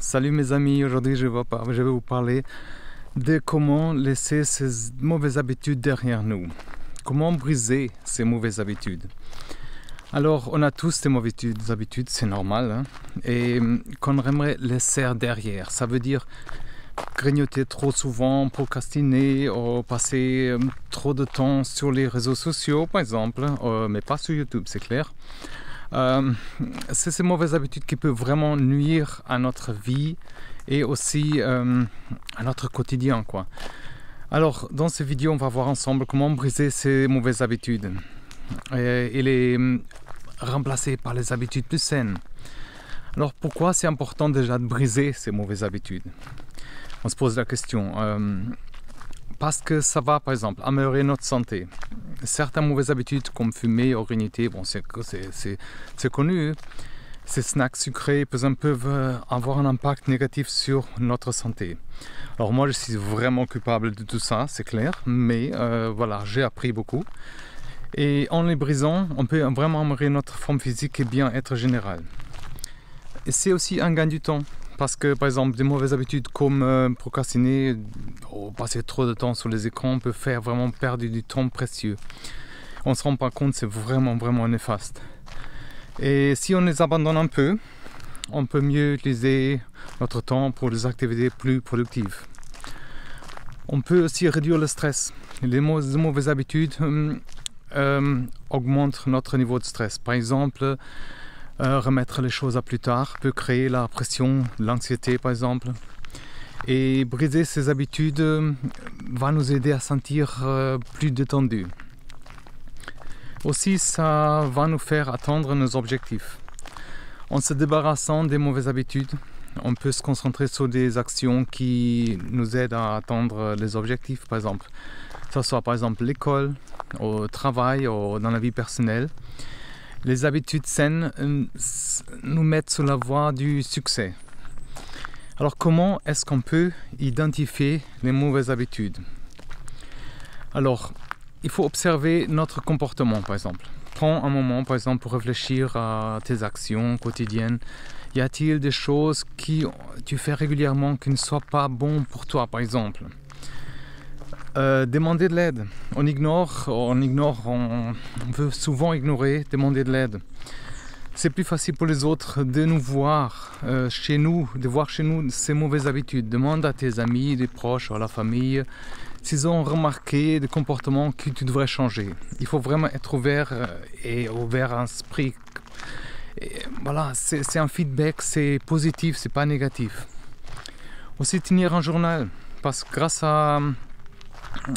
Salut mes amis, aujourd'hui je vais vous parler de comment laisser ces mauvaises habitudes derrière nous. Comment briser ces mauvaises habitudes. Alors on a tous des mauvaises habitudes, c'est normal, hein, et qu'on aimerait laisser derrière. Ça veut dire grignoter trop souvent, procrastiner, ou passer trop de temps sur les réseaux sociaux par exemple, mais pas sur YouTube, c'est clair. C'est ces mauvaises habitudes qui peuvent vraiment nuire à notre vie et aussi à notre quotidien, quoi. Alors dans cette vidéo on va voir ensemble comment briser ces mauvaises habitudes et les remplacer par les habitudes plus saines. Alors pourquoi c'est important déjà de briser ces mauvaises habitudes? On se pose la question. Parce que ça va par exemple améliorer notre santé. Certaines mauvaises habitudes comme fumer ou grignoter, bon, c'est connu, ces snacks sucrés peuvent avoir un impact négatif sur notre santé. Alors moi je suis vraiment coupable de tout ça, c'est clair, mais voilà, j'ai appris beaucoup. Et en les brisant, on peut vraiment améliorer notre forme physique et bien-être général. Et c'est aussi un gain du temps. Parce que par exemple des mauvaises habitudes comme procrastiner ou passer trop de temps sur les écrans peut faire vraiment perdre du temps précieux. On ne se rend pas compte, c'est vraiment néfaste. Et si on les abandonne un peu, on peut mieux utiliser notre temps pour des activités plus productives. On peut aussi réduire le stress. Les mauvaises habitudes augmentent notre niveau de stress. Par exemple, remettre les choses à plus tard peut créer la pression, l'anxiété par exemple. Et briser ces habitudes va nous aider à sentir plus détendu. Aussi, ça va nous faire atteindre nos objectifs. En se débarrassant des mauvaises habitudes, on peut se concentrer sur des actions qui nous aident à atteindre les objectifs, par exemple. Que ce soit par exemple l'école, au travail ou dans la vie personnelle. Les habitudes saines nous mettent sur la voie du succès. Alors comment est-ce qu'on peut identifier les mauvaises habitudes? Alors, il faut observer notre comportement par exemple. Prends un moment par exemple pour réfléchir à tes actions quotidiennes. Y a-t-il des choses que tu fais régulièrement qui ne soient pas bonnes pour toi par exemple? Demander de l'aide. On veut souvent ignorer, demander de l'aide. C'est plus facile pour les autres de nous voir chez nous, de voir chez nous ces mauvaises habitudes. Demande à tes amis, des proches, à la famille, s'ils ont remarqué des comportements que tu devrais changer. Il faut vraiment être ouvert et ouvert à l'esprit. Voilà, c'est un feedback, c'est positif, c'est pas négatif. Aussi tenir un journal, parce que grâce à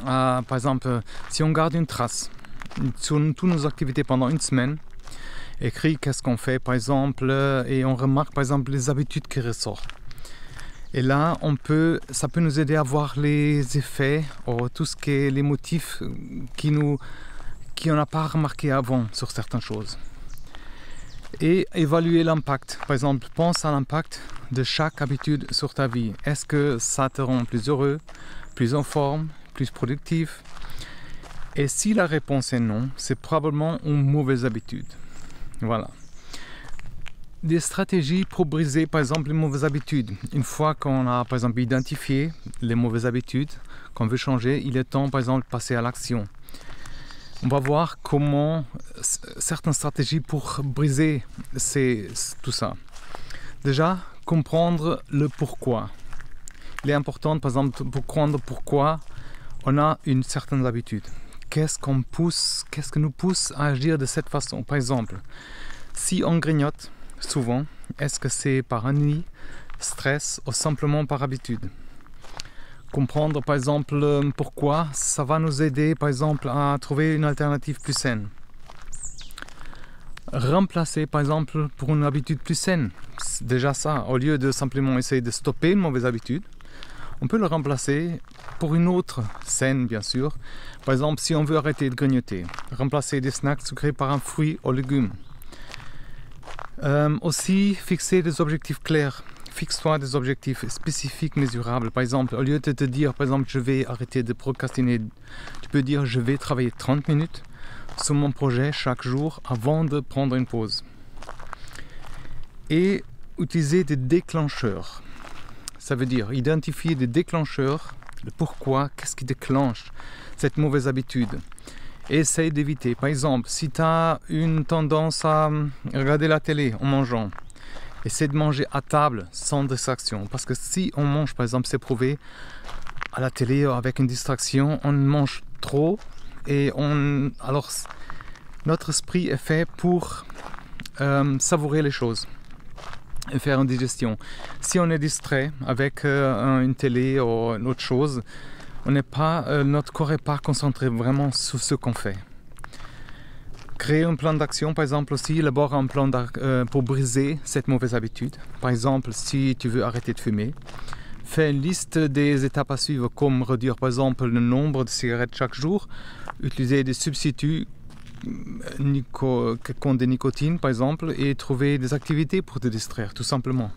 par exemple, si on garde une trace sur toutes nos activités pendant une semaine, écrit qu'est-ce qu'on fait par exemple, et on remarque par exemple les habitudes qui ressortent. Et là, ça peut nous aider à voir les effets ou tout ce qui est les motifs qu'on n'a pas remarqué avant sur certaines choses. Et évaluer l'impact. Par exemple, pense à l'impact de chaque habitude sur ta vie. Est-ce que ça te rend plus heureux, plus en forme, plus productif? Et si la réponse est non, c'est probablement une mauvaise habitude. Voilà. Des stratégies pour briser par exemple les mauvaises habitudes. Une fois qu'on a par exemple identifié les mauvaises habitudes qu'on veut changer, il est temps par exemple de passer à l'action. On va voir comment certaines stratégies pour briser tout ça. Déjà, comprendre le pourquoi. Il est important par exemple de comprendre pourquoi on a une certaine habitude. Qu'est-ce que nous pousse à agir de cette façon? Par exemple, si on grignote souvent, est-ce que c'est par ennui, stress ou simplement par habitude? Comprendre par exemple pourquoi, ça va nous aider par exemple à trouver une alternative plus saine. Remplacer par exemple pour une habitude plus saine. Déjà ça, au lieu de simplement essayer de stopper une mauvaise habitude, on peut le remplacer pour une autre saine, bien sûr. Par exemple, si on veut arrêter de grignoter, remplacer des snacks sucrés par un fruit ou légumes. Aussi, fixer des objectifs clairs. Fixe-toi des objectifs spécifiques, mesurables. Par exemple, au lieu de te dire, par exemple, je vais arrêter de procrastiner, tu peux dire, je vais travailler 30 minutes sur mon projet chaque jour avant de prendre une pause. Et utiliser des déclencheurs. Ça veut dire identifier des déclencheurs, le pourquoi, qu'est-ce qui déclenche cette mauvaise habitude. Et essaye d'éviter. Par exemple, si tu as une tendance à regarder la télé en mangeant, essaie de manger à table sans distraction. Parce que si on mange, par exemple, c'est prouvé, à la télé avec une distraction, on mange trop et alors notre esprit est fait pour savourer les choses et faire une digestion. Si on est distrait avec une télé ou une autre chose, notre corps n'est pas concentré vraiment sur ce qu'on fait. Créer un plan d'action, par exemple aussi, élaborer un plan pour briser cette mauvaise habitude. Par exemple, si tu veux arrêter de fumer, fais une liste des étapes à suivre, comme réduire par exemple le nombre de cigarettes chaque jour, utiliser des substituts comme des nicotines par exemple, et trouver des activités pour te distraire, tout simplement.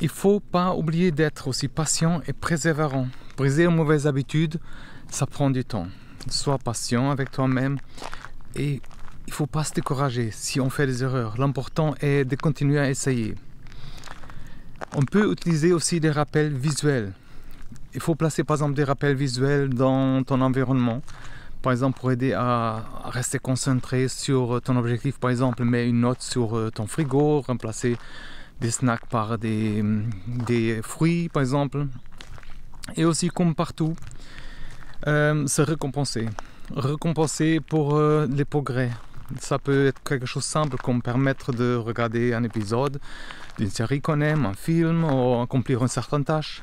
Il ne faut pas oublier d'être aussi patient et persévérant. Briser une mauvaise habitude, ça prend du temps. Sois patient avec toi-même et il ne faut pas se décourager si on fait des erreurs. L'important est de continuer à essayer. On peut utiliser aussi des rappels visuels. Il faut placer par exemple des rappels visuels dans ton environnement. Par exemple, pour aider à rester concentré sur ton objectif, par exemple, mets une note sur ton frigo, remplacer des snacks par des fruits, par exemple. Et aussi, comme partout, se récompenser. Récompenser pour les progrès. Ça peut être quelque chose de simple, comme permettre de regarder un épisode d'une série qu'on aime, un film, ou accomplir une certaine tâche.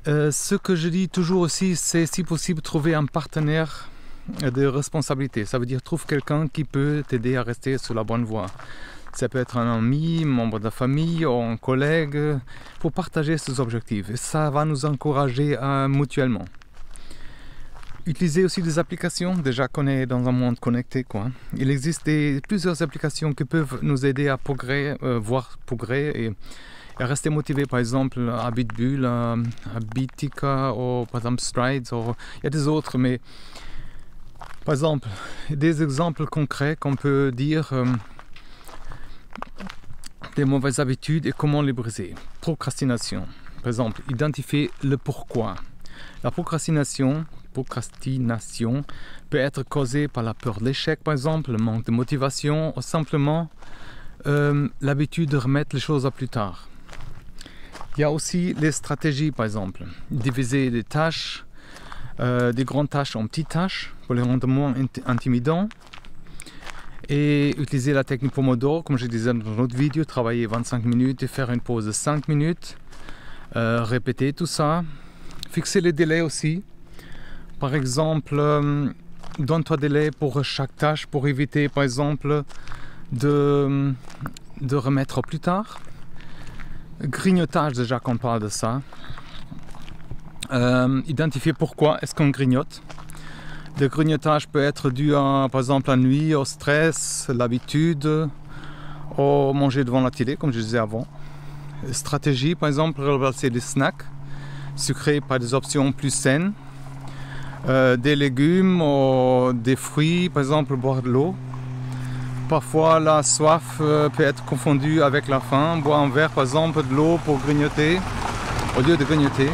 Ce que je dis toujours aussi, c'est si possible trouver un partenaire de responsabilité. Ça veut dire trouve quelqu'un qui peut t'aider à rester sur la bonne voie. Ça peut être un ami, membre de la famille ou un collègue pour partager ses objectifs. Et ça va nous encourager mutuellement. Utiliser aussi des applications, déjà qu'on est dans un monde connecté, quoi. Il existe plusieurs applications qui peuvent nous aider à voir progrès et rester motivé, par exemple à Bitbull, à Bitika ou par exemple Strides. Il y a des autres, mais par exemple, des exemples concrets qu'on peut dire des mauvaises habitudes et comment les briser. Procrastination, par exemple, identifier le pourquoi. La procrastination peut être causée par la peur de l'échec, par exemple, le manque de motivation ou simplement l'habitude de remettre les choses à plus tard. Il y a aussi les stratégies, par exemple, diviser des tâches, des grandes tâches en petites tâches pour les rendre moins intimidants et utiliser la technique Pomodoro, comme je disais dans notre vidéo, travailler 25 minutes et faire une pause de 5 minutes, répéter tout ça, fixer les délais aussi. Par exemple, donne-toi des délais pour chaque tâche pour éviter, par exemple, de remettre plus tard. Grignotage, déjà qu'on parle de ça. Identifier pourquoi est-ce qu'on grignote. Le grignotage peut être dû par exemple à la nuit, au stress, l'habitude, au manger devant la télé, comme je disais avant. Stratégie, par exemple, remplacer des snacks sucrés par des options plus saines. Des légumes ou des fruits, par exemple, boire de l'eau. Parfois, la soif peut être confondue avec la faim. Boire un verre, par exemple, de l'eau pour grignoter, au lieu de grignoter.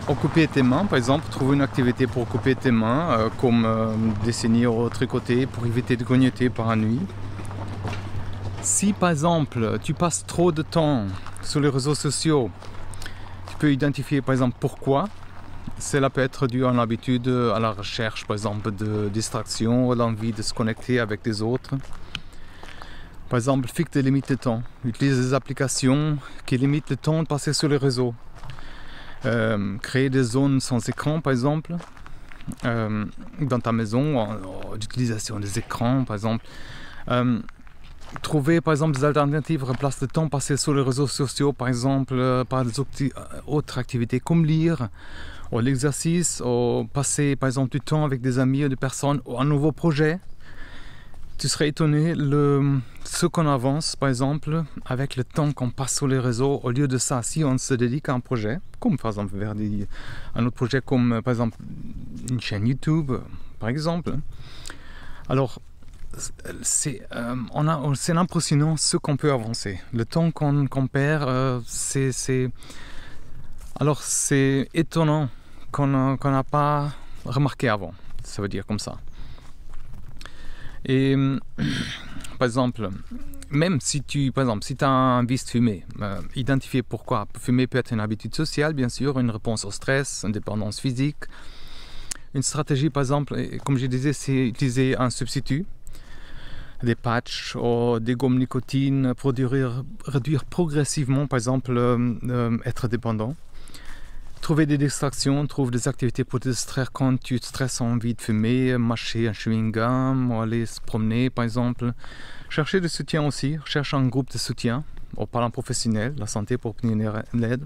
Occuper tes mains, par exemple, trouver une activité pour occuper tes mains, comme dessiner ou tricoter pour éviter de grignoter par la nuit. Si, par exemple, tu passes trop de temps sur les réseaux sociaux, tu peux identifier, par exemple, pourquoi. Cela peut être dû à l'habitude, à la recherche, par exemple, de distraction, à l'envie de se connecter avec des autres. Par exemple, fixe des limites de temps. Utilise des applications qui limitent le temps de passer sur les réseaux. Créer des zones sans écran, par exemple, dans ta maison, d'utilisation des écrans, par exemple. Trouver, par exemple, des alternatives remplace le temps passé sur les réseaux sociaux, par exemple, par des autres activités comme lire, ou l'exercice, ou passer, par exemple, du temps avec des amis ou des personnes, ou un nouveau projet. Tu serais étonné ce qu'on avance, par exemple, avec le temps qu'on passe sur les réseaux. Au lieu de ça, si on se dédique à un projet, comme par exemple vers un autre projet comme par exemple une chaîne YouTube, par exemple. Alors, c'est impressionnant ce qu'on peut avancer. Le temps qu'on perd, c'est étonnant qu'on n'a pas remarqué avant. Ça veut dire comme ça. Et par exemple, même si tu as un vice de fumer, identifier pourquoi. Fumer peut être une habitude sociale, bien sûr, une réponse au stress, une dépendance physique. Une stratégie, par exemple, comme je disais, c'est utiliser un substitut, des patchs ou des gommes nicotine pour réduire progressivement, par exemple, être dépendant. Trouver des distractions, trouver des activités pour te distraire quand tu te stresses, envie de fumer, mâcher un chewing-gum ou aller se promener, par exemple. Chercher du soutien aussi, chercher un groupe de soutien, au parlant professionnel, la santé pour obtenir l'aide.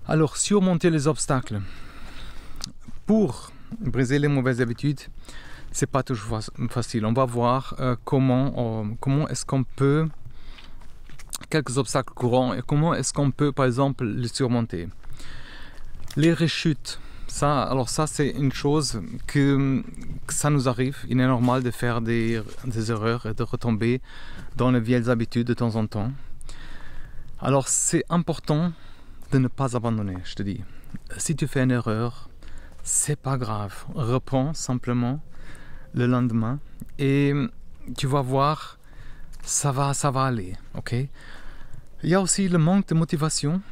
Alors, surmonter les obstacles. Pour briser les mauvaises habitudes, c'est pas toujours facile. On va voir comment est-ce qu'on peut, quelques obstacles courants, et comment est-ce qu'on peut, par exemple, les surmonter. Les rechutes, ça c'est une chose que ça nous arrive. Il est normal de faire des erreurs et de retomber dans les vieilles habitudes de temps en temps. Alors c'est important de ne pas abandonner, je te dis. Si tu fais une erreur, c'est pas grave. Reprends simplement le lendemain et tu vas voir, ça va aller, ok? Il y a aussi le manque de motivation.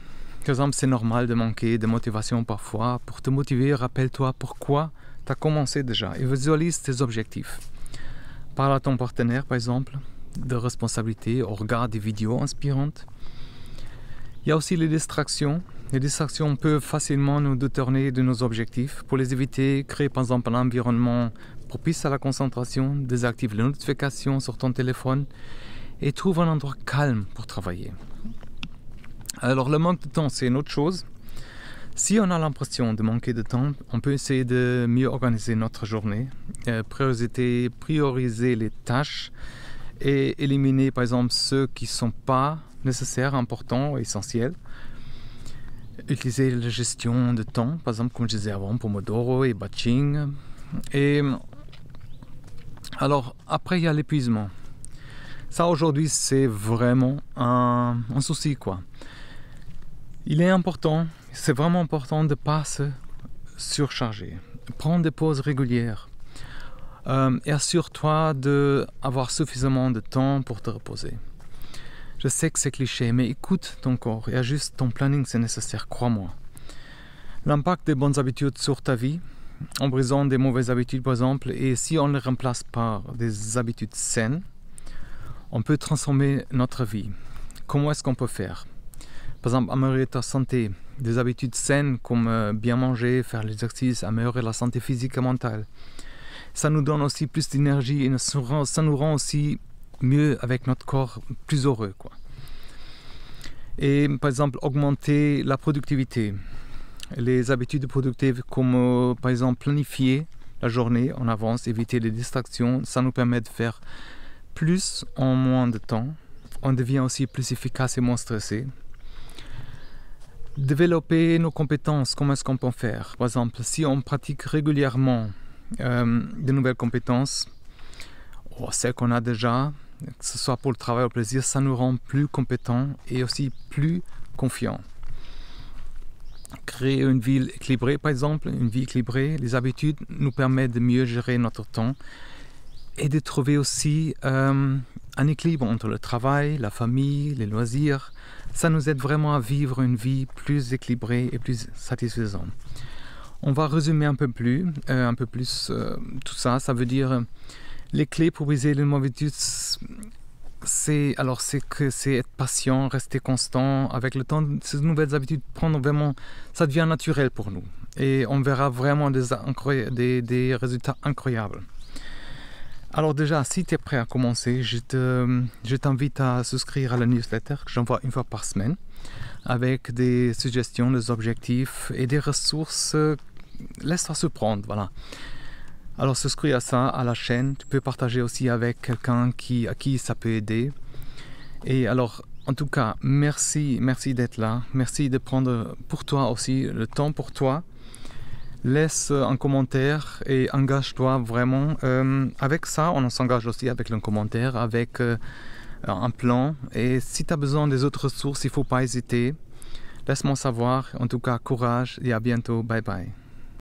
Par exemple, c'est normal de manquer de motivation parfois. Pour te motiver, rappelle-toi pourquoi tu as commencé déjà et visualise tes objectifs. Parle à ton partenaire, par exemple, de responsabilité, ou regarde des vidéos inspirantes. Il y a aussi les distractions. Les distractions peuvent facilement nous détourner de nos objectifs. Pour les éviter, crée par exemple un environnement propice à la concentration, désactive les notifications sur ton téléphone et trouve un endroit calme pour travailler. Alors le manque de temps, c'est une autre chose. Si on a l'impression de manquer de temps, on peut essayer de mieux organiser notre journée, prioriser les tâches et éliminer par exemple ceux qui ne sont pas nécessaires, importants, essentiels. Utiliser la gestion de temps, par exemple comme je disais avant, Pomodoro et batching. Et alors après il y a l'épuisement. Ça aujourd'hui c'est vraiment un souci quoi. C'est vraiment important de ne pas se surcharger. Prends des pauses régulières et assure-toi d'avoir suffisamment de temps pour te reposer. Je sais que c'est cliché, mais écoute ton corps et ajuste ton planning si c'est nécessaire, crois-moi. L'impact des bonnes habitudes sur ta vie, en brisant des mauvaises habitudes par exemple, et si on les remplace par des habitudes saines, on peut transformer notre vie. Comment est-ce qu'on peut faire ? Par exemple, améliorer ta santé, des habitudes saines comme bien manger, faire l'exercice, améliorer la santé physique et mentale. Ça nous donne aussi plus d'énergie et ça nous rend aussi mieux avec notre corps, plus heureux, quoi. Et par exemple, augmenter la productivité. Les habitudes productives comme par exemple planifier la journée en avance, éviter les distractions, ça nous permet de faire plus en moins de temps. On devient aussi plus efficace et moins stressé. Développer nos compétences, comment est-ce qu'on peut faire? Par exemple, si on pratique régulièrement de nouvelles compétences, celles qu'on a déjà, que ce soit pour le travail ou le plaisir, ça nous rend plus compétents et aussi plus confiants. Créer une vie équilibrée, par exemple, une vie équilibrée, les habitudes nous permettent de mieux gérer notre temps et de trouver aussi un équilibre entre le travail, la famille, les loisirs. Ça nous aide vraiment à vivre une vie plus équilibrée et plus satisfaisante. On va résumer un peu plus tout ça. Ça veut dire les clés pour briser les mauvaises habitudes. C'est être patient, rester constant. Avec le temps, ces nouvelles habitudes ça devient naturel pour nous. Et on verra vraiment des résultats incroyables. Alors déjà, si tu es prêt à commencer, je t'invite à souscrire à la newsletter que j'envoie une fois par semaine avec des suggestions, des objectifs et des ressources. Laisse-toi surprendre, voilà. Alors souscris à ça, à la chaîne. Tu peux partager aussi avec quelqu'un à qui ça peut aider. Et alors, en tout cas, merci d'être là. Merci de prendre pour toi aussi le temps pour toi. laisse un commentaire et engage-toi vraiment. Avec ça, on s'engage aussi avec le commentaire, avec un plan. Et si tu as besoin des autres ressources, il ne faut pas hésiter. Laisse-moi savoir. En tout cas, courage et à bientôt. Bye bye.